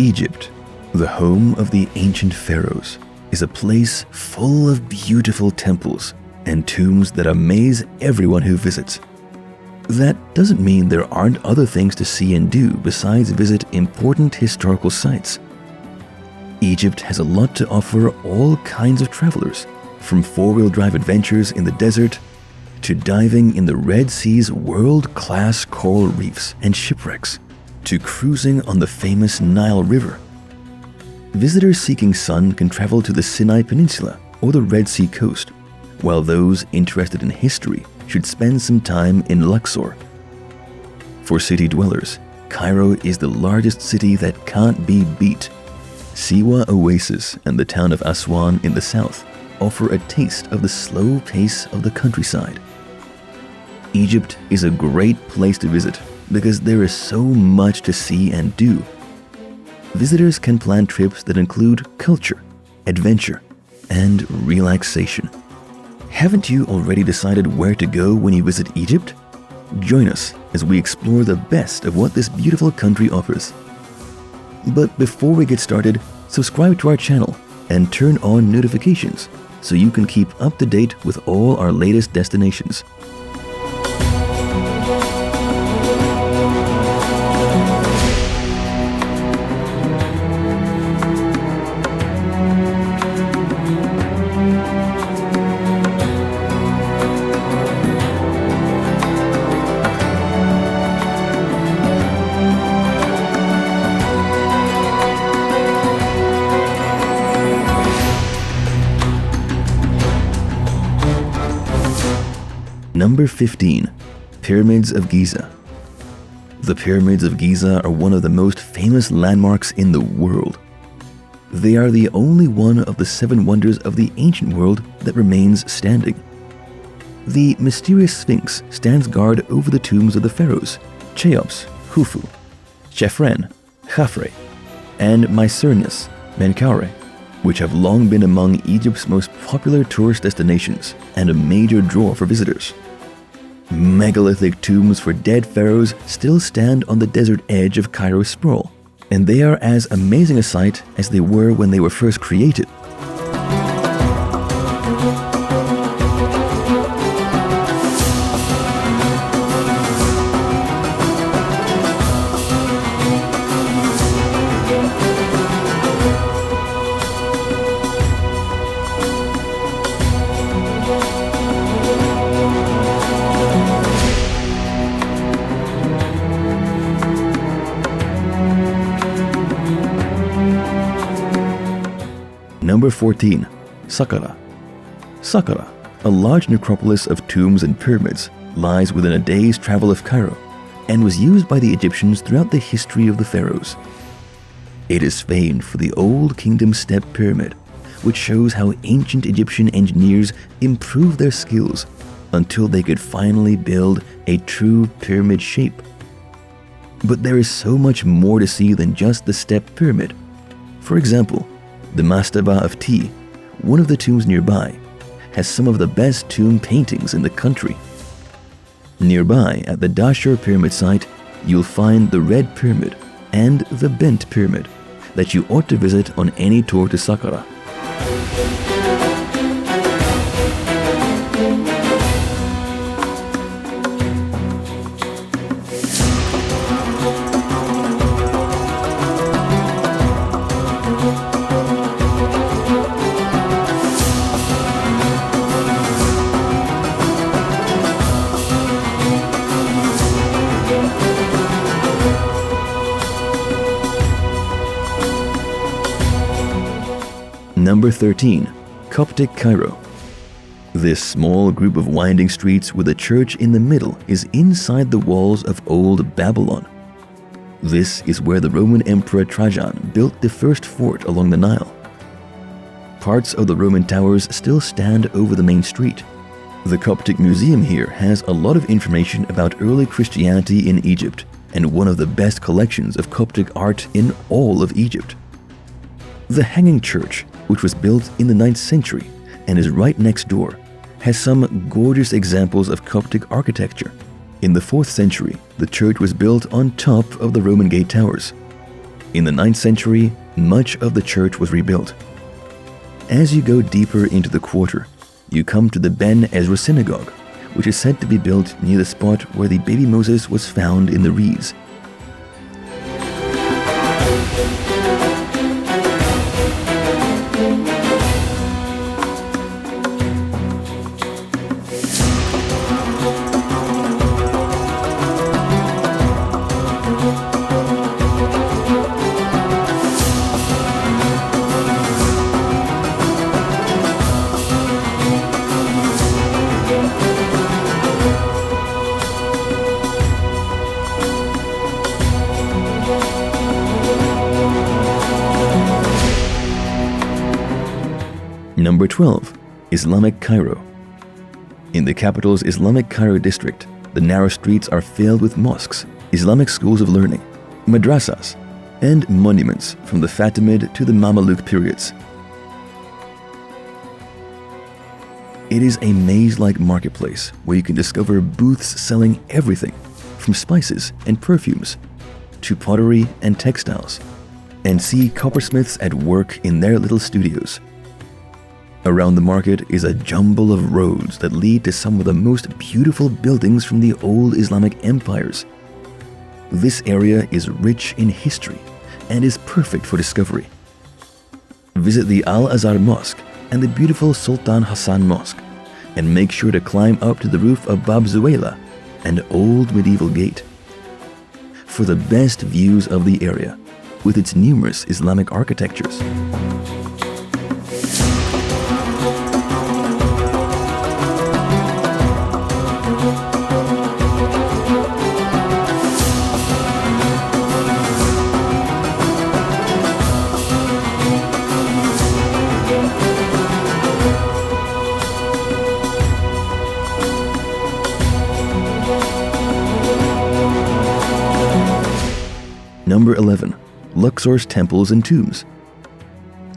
Egypt, the home of the ancient pharaohs, is a place full of beautiful temples and tombs that amaze everyone who visits. That doesn't mean there aren't other things to see and do besides visit important historical sites. Egypt has a lot to offer all kinds of travelers, from four-wheel drive adventures in the desert to diving in the Red Sea's world-class coral reefs and shipwrecks, to cruising on the famous Nile River. Visitors seeking sun can travel to the Sinai Peninsula or the Red Sea coast, while those interested in history should spend some time in Luxor. For city dwellers, Cairo is the largest city that can't be beat. Siwa Oasis and the town of Aswan in the south offer a taste of the slow pace of the countryside. Egypt is a great place to visit because there is so much to see and do. Visitors can plan trips that include culture, adventure, and relaxation. Haven't you already decided where to go when you visit Egypt? Join us as we explore the best of what this beautiful country offers. But before we get started, subscribe to our channel and turn on notifications so you can keep up to date with all our latest destinations. Number 15. Pyramids of Giza. The Pyramids of Giza are one of the most famous landmarks in the world. They are the only one of the 7 wonders of the ancient world that remains standing. The mysterious Sphinx stands guard over the tombs of the pharaohs Cheops, Khufu, Chephren, Khafre, and Mycerinus, Menkaure, which have long been among Egypt's most popular tourist destinations and a major draw for visitors. Megalithic tombs for dead pharaohs still stand on the desert edge of Cairo's sprawl, and they are as amazing a sight as they were when they were first created. Number 14. Saqqara. Saqqara, a large necropolis of tombs and pyramids, lies within a day's travel of Cairo and was used by the Egyptians throughout the history of the pharaohs. It is famed for the Old Kingdom Step Pyramid, which shows how ancient Egyptian engineers improved their skills until they could finally build a true pyramid shape. But there is so much more to see than just the step pyramid. For example, the Mastaba of Ti, one of the tombs nearby, has some of the best tomb paintings in the country. Nearby at the Dashur Pyramid site, you'll find the Red Pyramid and the Bent Pyramid that you ought to visit on any tour to Saqqara. Number 13. Coptic Cairo. This small group of winding streets with a church in the middle is inside the walls of Old Babylon. This is where the Roman Emperor Trajan built the first fort along the Nile. Parts of the Roman towers still stand over the main street. The Coptic Museum here has a lot of information about early Christianity in Egypt and one of the best collections of Coptic art in all of Egypt. The Hanging Church, which was built in the 9th century and is right next door, has some gorgeous examples of Coptic architecture. In the 4th century, the church was built on top of the Roman gate towers. In the 9th century, much of the church was rebuilt. As you go deeper into the quarter, you come to the Ben Ezra Synagogue, which is said to be built near the spot where the baby Moses was found in the reeds. Number 12. Islamic Cairo. In the capital's Islamic Cairo district, the narrow streets are filled with mosques, Islamic schools of learning, madrasas, and monuments from the Fatimid to the Mamluk periods. It is a maze-like marketplace where you can discover booths selling everything from spices and perfumes to pottery and textiles, and see coppersmiths at work in their little studios. Around the market is a jumble of roads that lead to some of the most beautiful buildings from the old Islamic empires. This area is rich in history and is perfect for discovery. Visit the Al-Azhar Mosque and the beautiful Sultan Hassan Mosque, and make sure to climb up to the roof of Bab Zuwayla, an old medieval gate. For the best views of the area, with its numerous Islamic architectures. Number 11. Luxor's temples and tombs.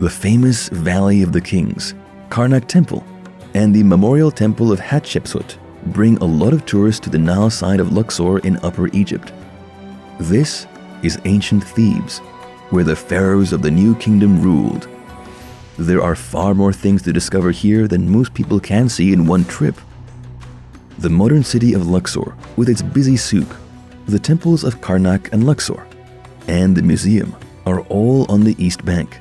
The famous Valley of the Kings, Karnak Temple, and the Memorial Temple of Hatshepsut bring a lot of tourists to the Nile side of Luxor in Upper Egypt. This is ancient Thebes, where the pharaohs of the New Kingdom ruled. There are far more things to discover here than most people can see in one trip. The modern city of Luxor, with its busy souk, the temples of Karnak and Luxor, and the museum are all on the east bank.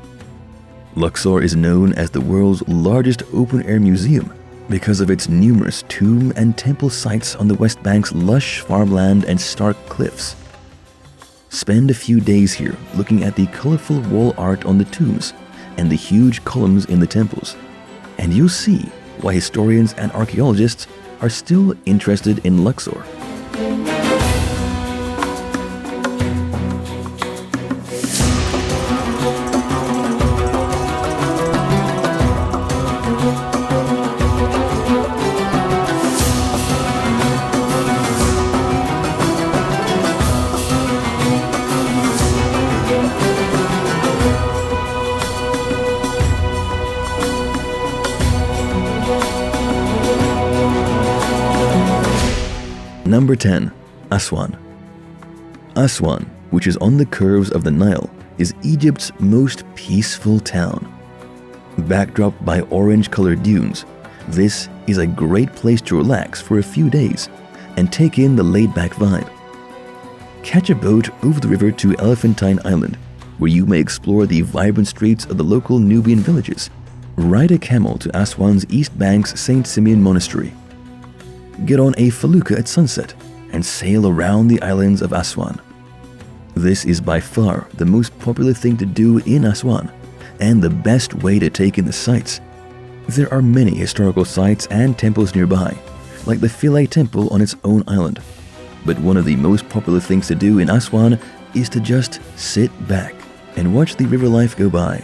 Luxor is known as the world's largest open-air museum because of its numerous tomb and temple sites on the west bank's lush farmland and stark cliffs. Spend a few days here looking at the colorful wall art on the tombs and the huge columns in the temples, and you'll see why historians and archaeologists are still interested in Luxor. Number 10. Aswan. Aswan, which is on the curves of the Nile, is Egypt's most peaceful town. Backdropped by orange-colored dunes, this is a great place to relax for a few days and take in the laid-back vibe. Catch a boat over the river to Elephantine Island, where you may explore the vibrant streets of the local Nubian villages. Ride a camel to Aswan's East Bank's St. Simeon Monastery. Get on a felucca at sunset and sail around the islands of Aswan. This is by far the most popular thing to do in Aswan and the best way to take in the sights. There are many historical sites and temples nearby, like the Philae Temple on its own island. But one of the most popular things to do in Aswan is to just sit back and watch the river life go by.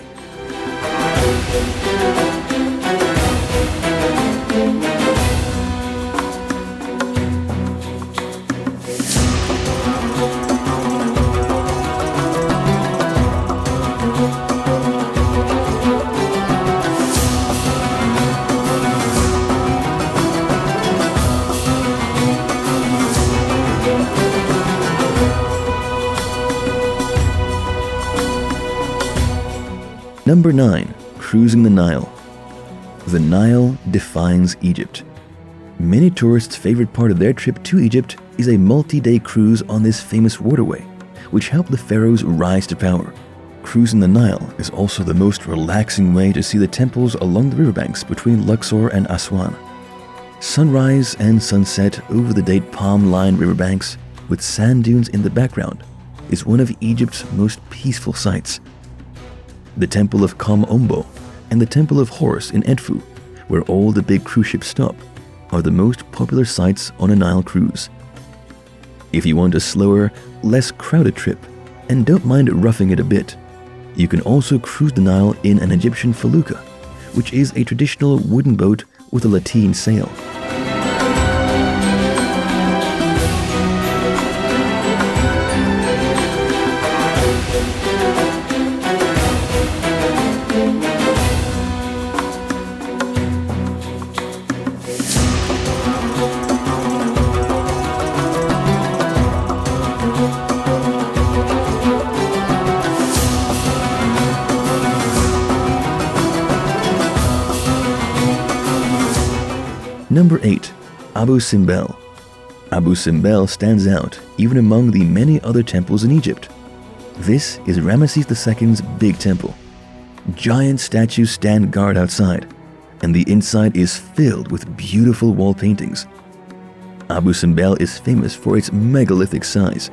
Number 9. Cruising the Nile. The Nile defines Egypt. Many tourists' favorite part of their trip to Egypt is a multi-day cruise on this famous waterway, which helped the pharaohs rise to power. Cruising the Nile is also the most relaxing way to see the temples along the riverbanks between Luxor and Aswan. Sunrise and sunset over the date palm-lined riverbanks with sand dunes in the background is one of Egypt's most peaceful sights. The Temple of Kom Ombo and the Temple of Horus in Edfu, where all the big cruise ships stop, are the most popular sites on a Nile cruise. If you want a slower, less crowded trip and don't mind roughing it a bit, you can also cruise the Nile in an Egyptian felucca, which is a traditional wooden boat with a lateen sail. Number 8. Abu Simbel. Abu Simbel stands out even among the many other temples in Egypt. This is Ramesses II's big temple. Giant statues stand guard outside, and the inside is filled with beautiful wall paintings. Abu Simbel is famous for its megalithic size,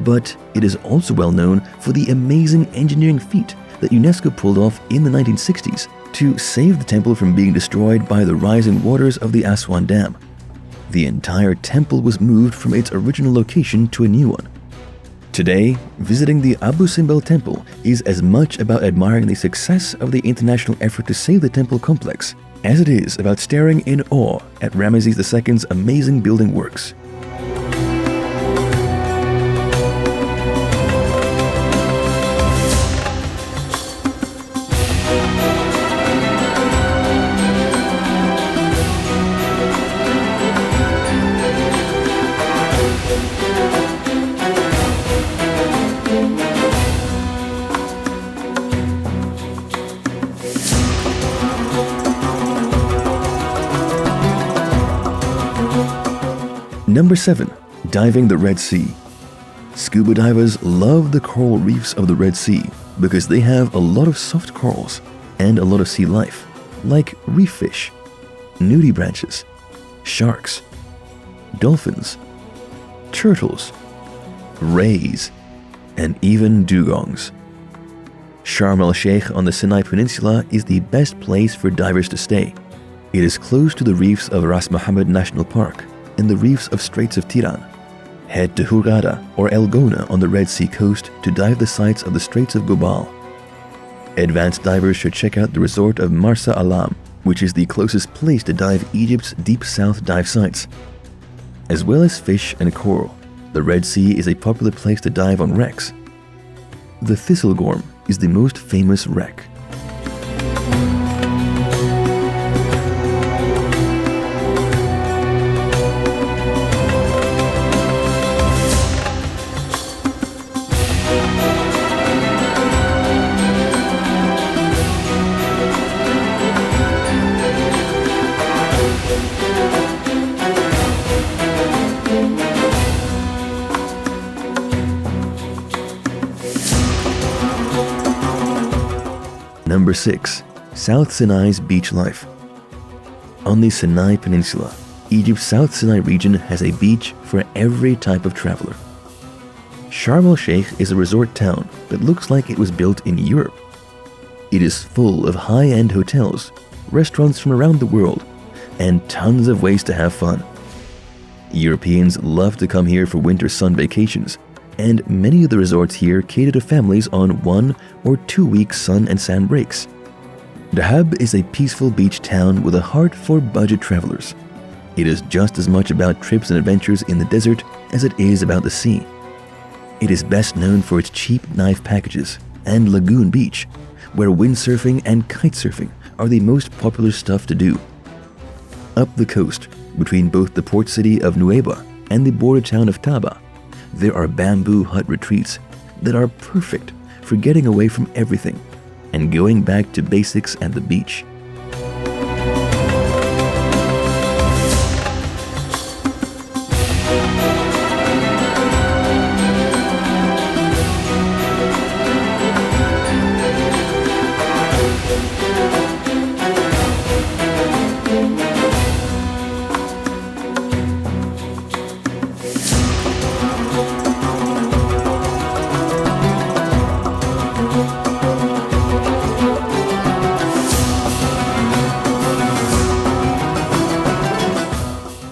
but it is also well known for the amazing engineering feat that UNESCO pulled off in the 1960s to save the temple from being destroyed by the rising waters of the Aswan Dam. The entire temple was moved from its original location to a new one. Today, visiting the Abu Simbel temple is as much about admiring the success of the international effort to save the temple complex as it is about staring in awe at Ramesses II's amazing building works. Number 7. Diving the Red Sea. Scuba divers love the coral reefs of the Red Sea because they have a lot of soft corals and a lot of sea life, like reef fish, nudibranches, sharks, dolphins, turtles, rays, and even dugongs. Sharm el-Sheikh on the Sinai Peninsula is the best place for divers to stay. It is close to the reefs of Ras Mohammed National Park and the reefs of Straits of Tiran. Head to Hurghada or El Gouna on the Red Sea coast to dive the sites of the Straits of Gobal. Advanced divers should check out the resort of Marsa Alam, which is the closest place to dive Egypt's deep south dive sites. As well as fish and coral, the Red Sea is a popular place to dive on wrecks. The Thistlegorm is the most famous wreck. Number 6. South Sinai's beach life. On the Sinai Peninsula, Egypt's South Sinai region has a beach for every type of traveler. Sharm el-Sheikh is a resort town that looks like it was built in Europe. It is full of high-end hotels, restaurants from around the world, and tons of ways to have fun. Europeans love to come here for winter sun vacations, and many of the resorts here cater to families on 1 or 2 week sun and sand breaks. Dahab is a peaceful beach town with a heart for budget travelers. It is just as much about trips and adventures in the desert as it is about the sea. It is best known for its cheap knife packages and Lagoon Beach, where windsurfing and kitesurfing are the most popular stuff to do. Up the coast, between both the port city of Nueva and the border town of Taba, there are bamboo hut retreats that are perfect for getting away from everything and going back to basics at the beach.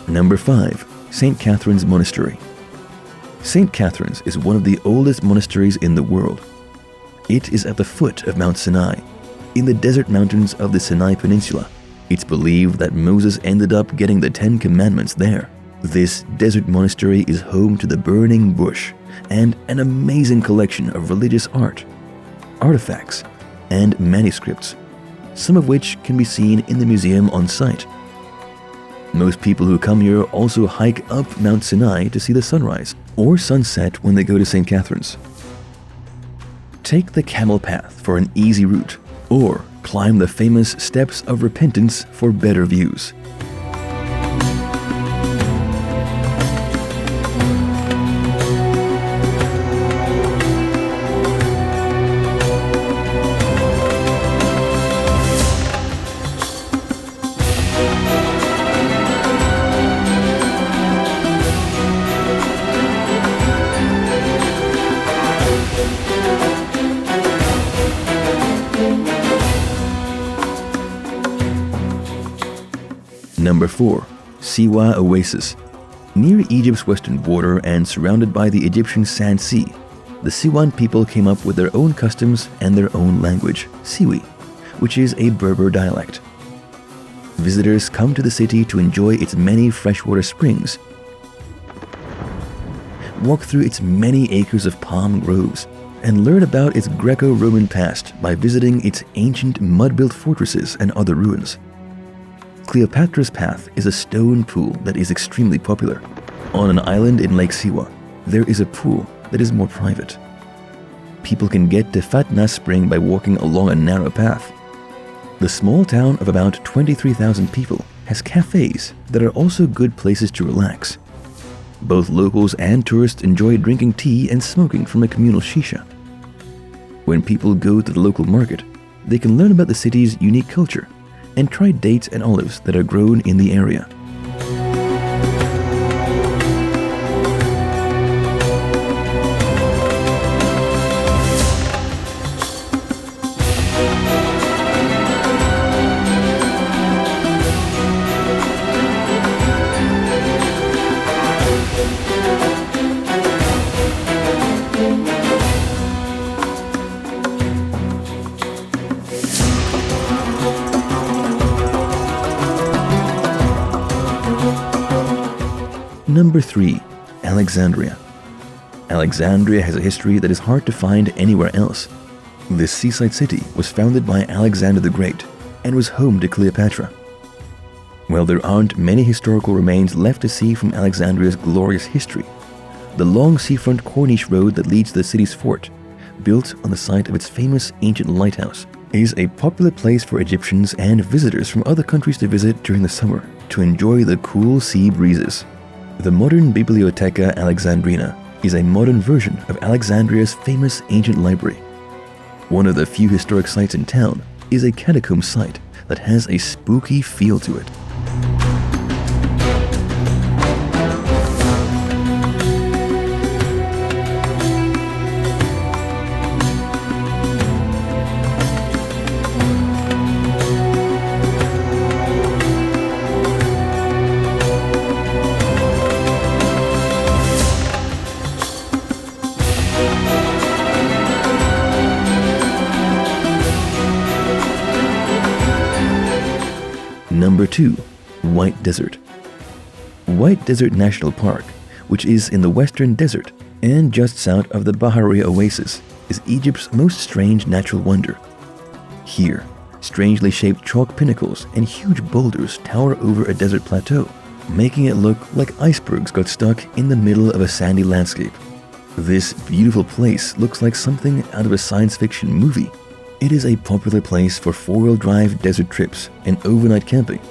Number 5. St. Catherine's Monastery. St. Catherine's is one of the oldest monasteries in the world. It is at the foot of Mount Sinai, in the desert mountains of the Sinai Peninsula. It's believed that Moses ended up getting the 10 Commandments there. This desert monastery is home to the burning bush and an amazing collection of religious art, artifacts, and manuscripts, some of which can be seen in the museum on site. Most people who come here also hike up Mount Sinai to see the sunrise or sunset when they go to St. Catherine's. Take the camel path for an easy route, or climb the famous Steps of Repentance for better views. Number 4. Siwa Oasis. Near Egypt's western border and surrounded by the Egyptian Sand Sea, the Siwan people came up with their own customs and their own language, Siwi, which is a Berber dialect. Visitors come to the city to enjoy its many freshwater springs, walk through its many acres of palm groves, and learn about its Greco-Roman past by visiting its ancient mud-built fortresses and other ruins. Cleopatra's Path is a stone pool that is extremely popular. On an island in Lake Siwa, there is a pool that is more private. People can get to Fatna Spring by walking along a narrow path. The small town of about 23,000 people has cafes that are also good places to relax. Both locals and tourists enjoy drinking tea and smoking from a communal shisha. When people go to the local market, they can learn about the city's unique culture and try dates and olives that are grown in the area. Number 3. Alexandria. Alexandria has a history that is hard to find anywhere else. This seaside city was founded by Alexander the Great and was home to Cleopatra. While there aren't many historical remains left to see from Alexandria's glorious history, the long seafront Corniche road that leads to the city's fort, built on the site of its famous ancient lighthouse, is a popular place for Egyptians and visitors from other countries to visit during the summer to enjoy the cool sea breezes. The modern Bibliotheca Alexandrina is a modern version of Alexandria's famous ancient library. One of the few historic sites in town is a catacomb site that has a spooky feel to it. Number 2. White Desert. White Desert National Park, which is in the western desert and just south of the Bahari Oasis, is Egypt's most strange natural wonder. Here, strangely shaped chalk pinnacles and huge boulders tower over a desert plateau, making it look like icebergs got stuck in the middle of a sandy landscape. This beautiful place looks like something out of a science fiction movie. It is a popular place for four-wheel drive desert trips and overnight camping,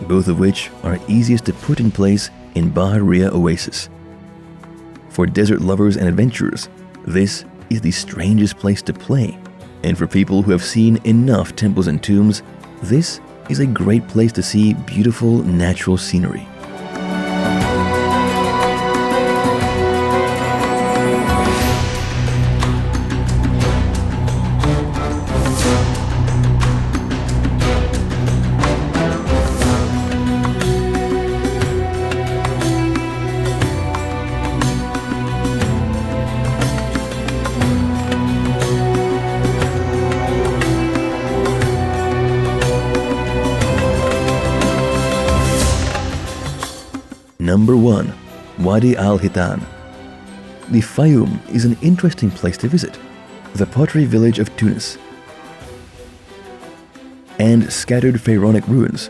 both of which are easiest to put in place in Siwa Oasis. For desert lovers and adventurers, this is the strangest place to play, and for people who have seen enough temples and tombs, this is a great place to see beautiful natural scenery. Number 1. Wadi Al-Hitan. The Fayoum is an interesting place to visit, the pottery village of Tunis, and scattered pharaonic ruins.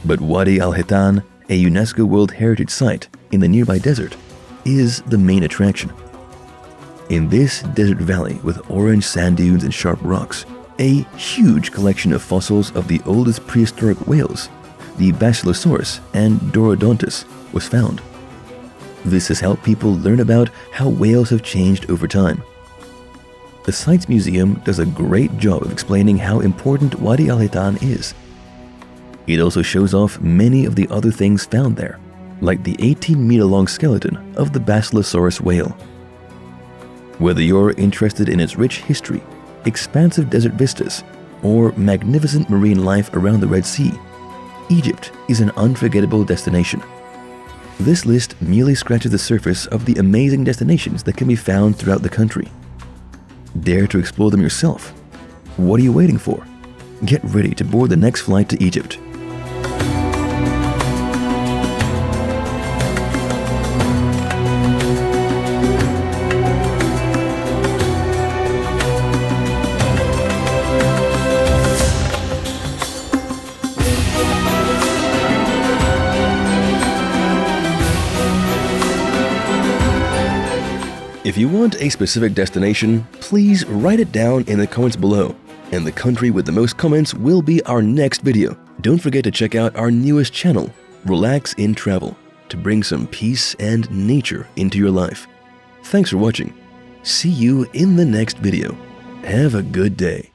But Wadi Al-Hitan, a UNESCO World Heritage Site in the nearby desert, is the main attraction. In this desert valley with orange sand dunes and sharp rocks, a huge collection of fossils of the oldest prehistoric whales, the Basilosaurus and Dorodontus, was found. This has helped people learn about how whales have changed over time. The site's museum does a great job of explaining how important Wadi Al-Hitan is. It also shows off many of the other things found there, like the 18-meter-long skeleton of the Basilosaurus whale. Whether you're interested in its rich history, expansive desert vistas, or magnificent marine life around the Red Sea, Egypt is an unforgettable destination. This list merely scratches the surface of the amazing destinations that can be found throughout the country. Dare to explore them yourself. What are you waiting for? Get ready to board the next flight to Egypt. If you want a specific destination, please write it down in the comments below, and the country with the most comments will be our next video. Don't forget to check out our newest channel, Relax in Travel, to bring some peace and nature into your life. Thanks for watching. See you in the next video. Have a good day.